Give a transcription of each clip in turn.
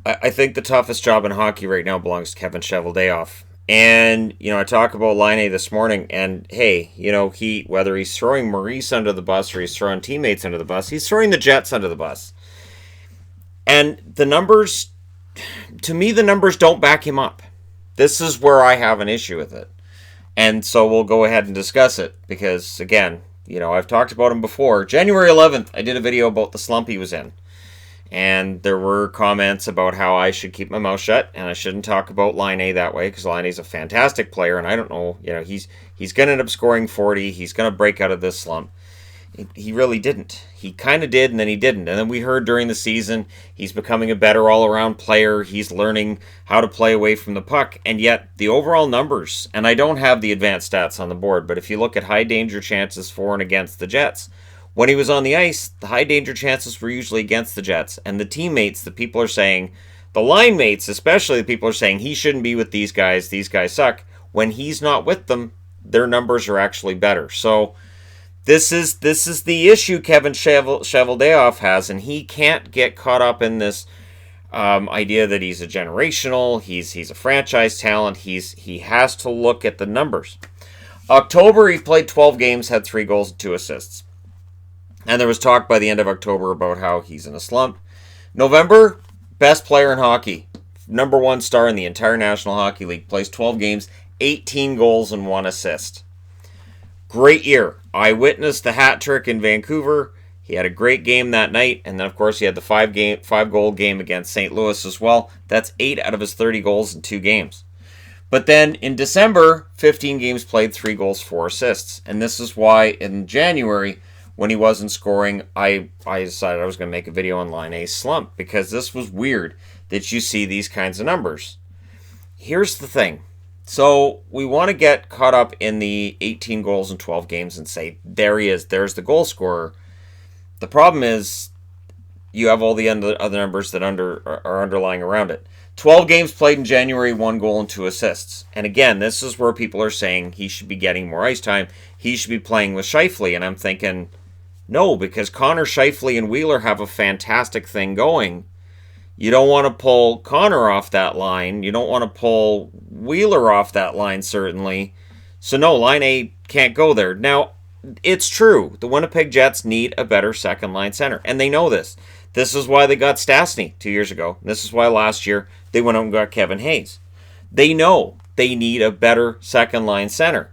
I think the toughest job in hockey right now belongs to Kevin Cheveldayoff. And, I talk about Laine this morning, and hey, whether he's throwing Maurice under the bus or he's throwing teammates under the bus, he's throwing the Jets under the bus. And the numbers, to me, the numbers don't back him up. This is where I have an issue with it. And so we'll go ahead and discuss it because, again, I've talked about him before. January 11th, I did a video about the slump he was in. And there were comments about how I should keep my mouth shut and I shouldn't talk about Laine that way because Laine's a fantastic player and I don't know, he's going to end up scoring 40. He's going to break out of this slump. He really didn't. He kind of did and then he didn't. And then we heard during the season he's becoming a better all-around player. He's learning how to play away from the puck. And yet the overall numbers, and I don't have the advanced stats on the board, but if you look at high danger chances for and against the Jets, when he was on the ice, the high danger chances were usually against the Jets. And the teammates, the people are saying, the line mates especially, the people are saying he shouldn't be with these guys suck. When he's not with them, their numbers are actually better. So this is the issue Kevin Cheveldayoff has, and he can't get caught up in this idea that he's a generational, he's a franchise talent. He has to look at the numbers. October, he played 12 games, had 3 goals and 2 assists. And there was talk by the end of October about how he's in a slump. November, best player in hockey. Number 1 star in the entire National Hockey League. Plays 12 games, 18 goals and 1 assist. Great year. I witnessed the hat trick in Vancouver. He had a great game that night. And then, of course, he had the 5-goal game against St. Louis as well. That's 8 out of his 30 goals in 2 games. But then in December, 15 games played, 3 goals, 4 assists. And this is why in January, when he wasn't scoring, I decided I was going to make a video on Laine's slump because this was weird that you see these kinds of numbers. Here's the thing. So we want to get caught up in the 18 goals in 12 games and say, there he is, there's the goal scorer. The problem is you have all the other numbers that are underlying around it. 12 games played in January, 1 goal and 2 assists. And again, this is where people are saying he should be getting more ice time. He should be playing with Scheifele. And I'm thinking, no, because Connor, Scheifele, and Wheeler have a fantastic thing going. You don't want to pull Connor off that line. You don't want to pull Wheeler off that line, certainly. So no, Laine can't go there. Now, it's true. The Winnipeg Jets need a better second-line center, and they know this. This is why they got Stastny 2 years ago. This is why last year they went out and got Kevin Hayes. They know they need a better second-line center.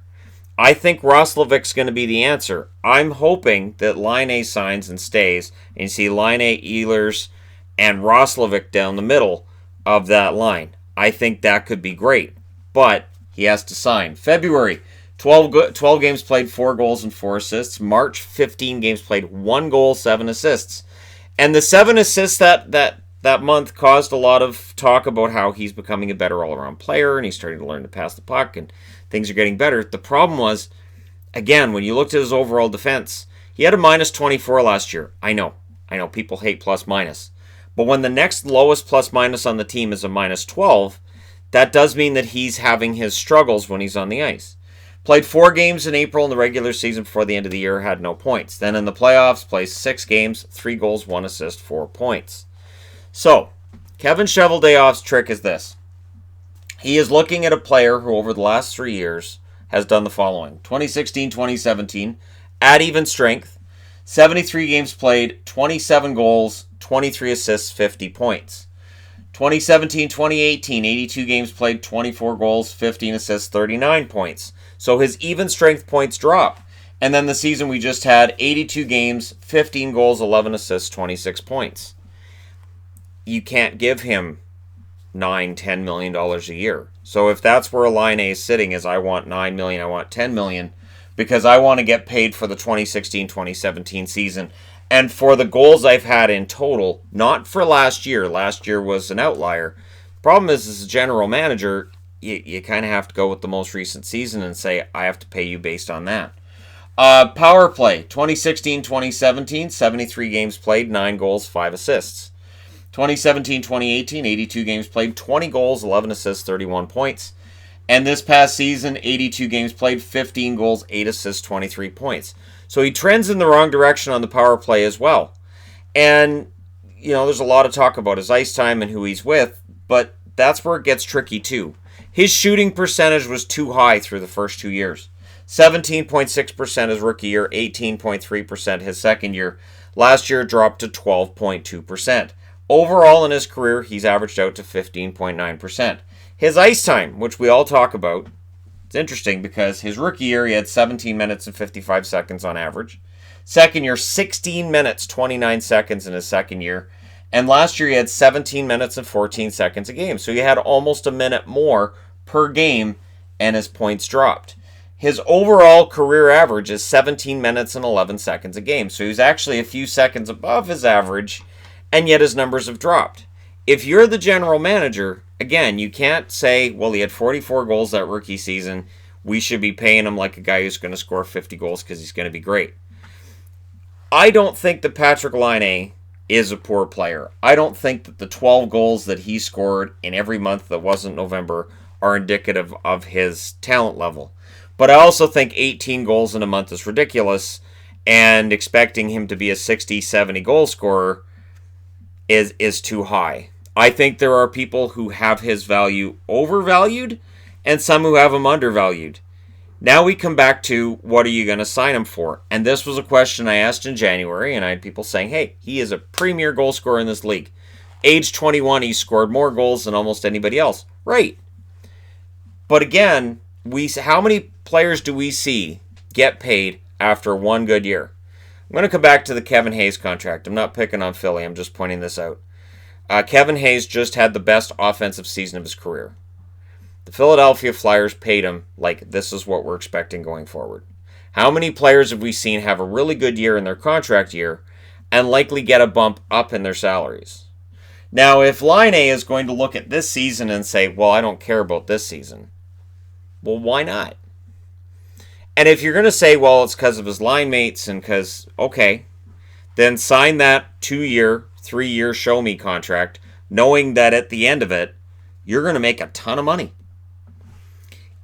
I think Roslovic's going to be the answer. I'm hoping that Laine signs and stays, and you see Laine, Ehlers, and Roslovic down the middle of that line. I think that could be great, but he has to sign. February, 12 games played, 4 goals and 4 assists. March, 15 games played, 1 goal, 7 assists. And the 7 assists that month caused a lot of talk about how he's becoming a better all-around player and he's starting to learn to pass the puck and things are getting better. The problem was, again, when you looked at his overall defense, he had a minus 24 last year. I know, people hate plus-minus. But when the next lowest plus-minus on the team is a minus 12, that does mean that he's having his struggles when he's on the ice. Played 4 games in April in the regular season before the end of the year, had no points. Then in the playoffs, plays 6 games, 3 goals, 1 assist, 4 points. So, Kevin Cheveldayoff's trick is this. He is looking at a player who over the last 3 years has done the following. 2016-2017, at even strength, 73 games played, 27 goals, 23 assists, 50 points. 2017-2018, 82 games played, 24 goals, 15 assists, 39 points. So his even strength points drop. And then the season we just had, 82 games, 15 goals, 11 assists, 26 points. You can't give him $9-10 million a year. So if that's where Laine is sitting, is I want $9 million, I want $10 million, because I want to get paid for the 2016-2017 season and for the goals I've had in total, not for last year. Last year was an outlier. Problem is, as a general manager, you kind of have to go with the most recent season and say, I have to pay you based on that. Power play, 2016-2017, 73 games played, 9 goals, 5 assists. 2017-2018, 82 games played, 20 goals, 11 assists, 31 points. And this past season, 82 games played, 15 goals, 8 assists, 23 points. So he trends in the wrong direction on the power play as well. And there's a lot of talk about his ice time and who he's with, but that's where it gets tricky too. His shooting percentage was too high through the first 2 years. 17.6% his rookie year, 18.3% his second year. Last year dropped to 12.2%. Overall in his career, he's averaged out to 15.9%. His ice time, which we all talk about, it's interesting because his rookie year he had 17 minutes and 55 seconds on average. Second year, 16 minutes, 29 seconds in his second year. And last year he had 17 minutes and 14 seconds a game. So he had almost a minute more per game and his points dropped. His overall career average is 17 minutes and 11 seconds a game. So he's actually a few seconds above his average, and yet his numbers have dropped. If you're the general manager, again, you can't say, well, he had 44 goals that rookie season. We should be paying him like a guy who's going to score 50 goals because he's going to be great. I don't think that Patrik Laine is a poor player. I don't think that the 12 goals that he scored in every month that wasn't November are indicative of his talent level. But I also think 18 goals in a month is ridiculous, and expecting him to be a 60, 70 goal scorer is too high. I think there are people who have his value overvalued and some who have him undervalued. Now we come back to, what are you going to sign him for? And this was a question I asked in January, and I had people saying, hey, he is a premier goal scorer in this league. Age 21, he scored more goals than almost anybody else. Right. But again, how many players do we see get paid after one good year? I'm going to come back to the Kevin Hayes contract. I'm not picking on Philly. I'm just pointing this out. Kevin Hayes just had the best offensive season of his career. The Philadelphia Flyers paid him like this is what we're expecting going forward. How many players have we seen have a really good year in their contract year and likely get a bump up in their salaries? Now, if Laine is going to look at this season and say, well, I don't care about this season, well, why not? And if you're going to say, well, it's because of his line mates and because, okay, then sign that 2-year, 3-year show me contract, knowing that at the end of it, you're going to make a ton of money.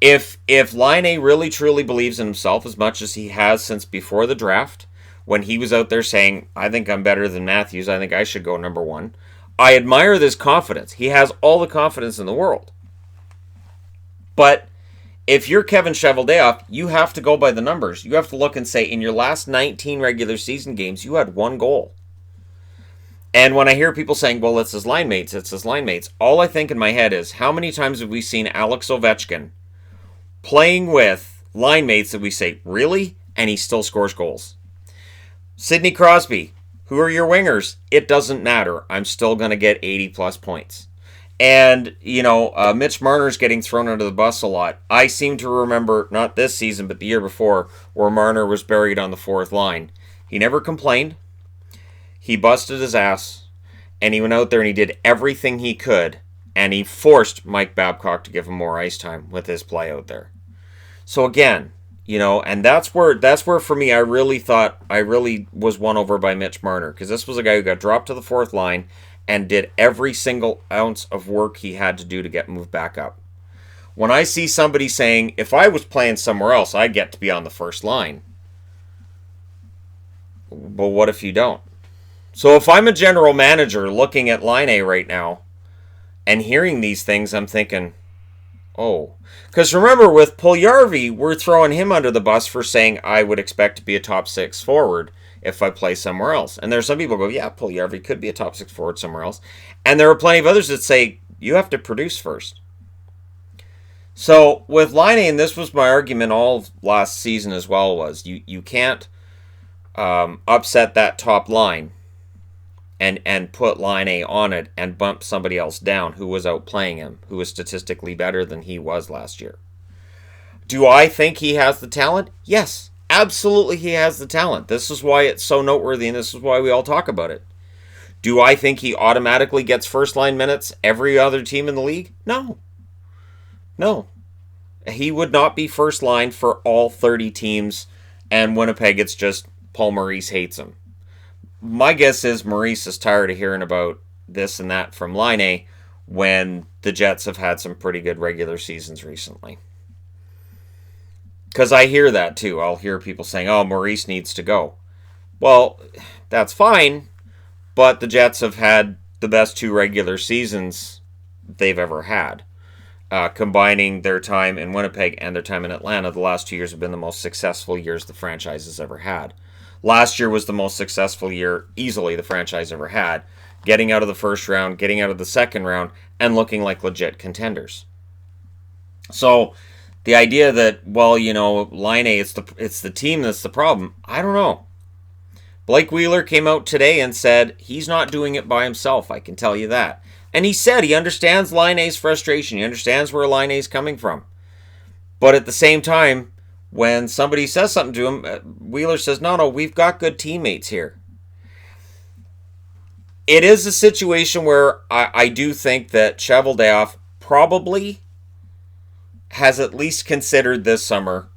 If Laine really truly believes in himself as much as he has since before the draft, when he was out there saying, I think I'm better than Matthews, I think I should go number one, I admire this confidence. He has all the confidence in the world. But if you're Kevin Cheveldayoff, you have to go by the numbers. You have to look and say, in your last 19 regular season games, you had one goal. And when I hear people saying, well, it's his line mates, all I think in my head is, how many times have we seen Alex Ovechkin playing with line mates that we say, really? And he still scores goals. Sidney Crosby, who are your wingers? It doesn't matter. I'm still going to get 80-plus points. And, Mitch Marner's getting thrown under the bus a lot. I seem to remember, not this season, but the year before, where Marner was buried on the fourth line. He never complained. He busted his ass, and he went out there and he did everything he could, and he forced Mike Babcock to give him more ice time with his play out there. So again, and that's where for me, I really thought I really was won over by Mitch Marner, because this was a guy who got dropped to the fourth line and did every single ounce of work he had to do to get moved back up. When I see somebody saying, if I was playing somewhere else, I'd get to be on the first line. But what if you don't? So if I'm a general manager looking at Laine right now and hearing these things, I'm thinking, oh. Because remember, with Puljujarvi, we're throwing him under the bus for saying I would expect to be a top 6 forward if I play somewhere else. And there's some people who go, yeah, Puljujarvi could be a top 6 forward somewhere else. And there are plenty of others that say, you have to produce first. So with Laine, and this was my argument all last season as well, was you can't upset that top line and put Laine on it and bump somebody else down who was outplaying him, who was statistically better than he was last year. Do I think he has the talent? Yes, absolutely he has the talent. This is why it's so noteworthy, and this is why we all talk about it. Do I think he automatically gets first-line minutes every other team in the league? No. He would not be first line for all 30 teams, and Winnipeg, it's just Paul Maurice hates him. My guess is Maurice is tired of hearing about this and that from Laine when the Jets have had some pretty good regular seasons recently. Because I hear that too. I'll hear people saying, oh, Maurice needs to go. Well, that's fine, But the Jets have had the best 2 regular seasons they've ever had. Combining their time in Winnipeg and their time in Atlanta, the last 2 years have been the most successful years the franchise has ever had. Last year was the most successful year, easily, the franchise ever had. Getting out of the first round, getting out of the second round, and looking like legit contenders. So, the idea that, well, Laine, it's the team that's the problem, I don't know. Blake Wheeler came out today and said he's not doing it by himself, I can tell you that. And he said he understands Laine's frustration. He understands where Laine's coming from. But at the same time, when somebody says something to him, Wheeler says, no, we've got good teammates here. It is a situation where I do think that Cheveldayoff probably has at least considered this summer,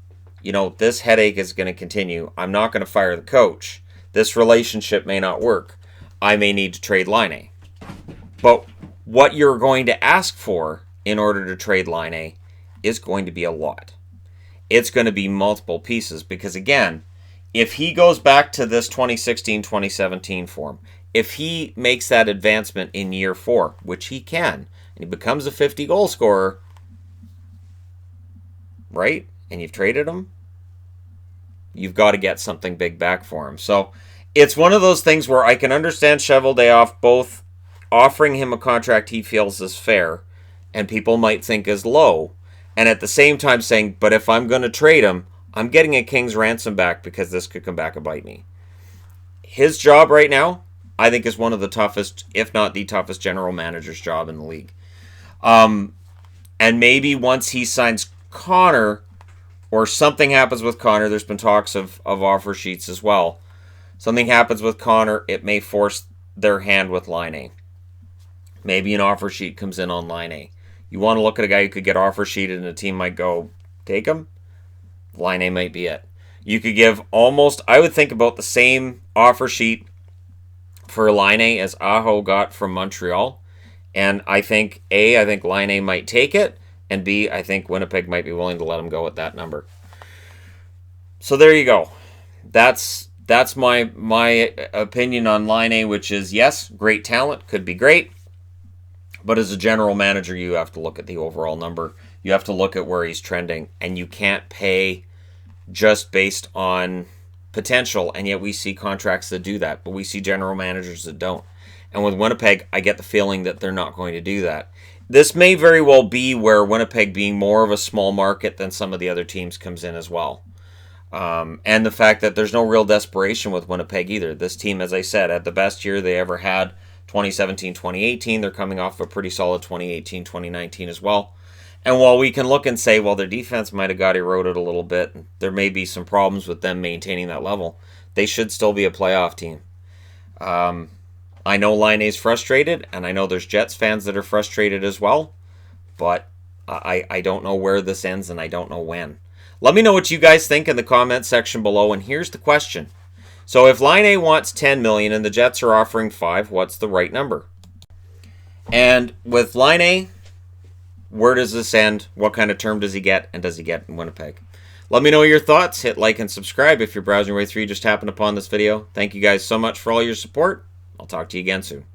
this headache is going to continue. I'm not going to fire the coach. This relationship may not work. I may need to trade Laine. But what you're going to ask for in order to trade Laine is going to be a lot. It's going to be multiple pieces because, again, if he goes back to this 2016-2017 form, if he makes that advancement in year 4, which he can, and he becomes a 50-goal scorer, right, and you've traded him, you've got to get something big back for him. So it's one of those things where I can understand Cheveldayoff both offering him a contract he feels is fair and people might think is low, and at the same time saying, but if I'm going to trade him, I'm getting a king's ransom back because this could come back and bite me. His job right now, I think, is one of the toughest, if not the toughest, general manager's job in the league. And maybe once he signs Connor, or something happens with Connor, there's been talks of offer sheets as well. Something happens with Connor, it may force their hand with Laine. Maybe an offer sheet comes in on Laine. You want to look at a guy who could get offer sheeted and a team might go, take him? Laine might be it. You could give almost, I would think about the same offer sheet for Laine as Aho got from Montreal. And I think, A, I think Laine might take it. And B, I think Winnipeg might be willing to let him go at that number. So there you go. That's my opinion on Laine, which is, yes, great talent, could be great. But as a general manager, you have to look at the overall number. You have to look at where he's trending. And you can't pay just based on potential. And yet we see contracts that do that. But we see general managers that don't. And with Winnipeg, I get the feeling that they're not going to do that. This may very well be where Winnipeg, being more of a small market than some of the other teams, comes in as well. And the fact that there's no real desperation with Winnipeg either. This team, as I said, had the best year they ever had, 2017-2018. They're coming off a pretty solid 2018-2019 as well. And while we can look and say, well, their defense might have got eroded a little bit, there may be some problems with them maintaining that level, they should still be a playoff team. I know Laine's frustrated, and I know there's Jets fans that are frustrated as well, but I don't know where this ends, and I don't know when. Let me know what you guys think in the comments section below, and here's the question. So if Laine wants $10 million and the Jets are offering $5 million, what's the right number? And with Laine, where does this end? What kind of term does he get, and does he get in Winnipeg? Let me know your thoughts. Hit like and subscribe if you're browsing your way through. You just happened upon this video. Thank you guys so much for all your support. I'll talk to you again soon.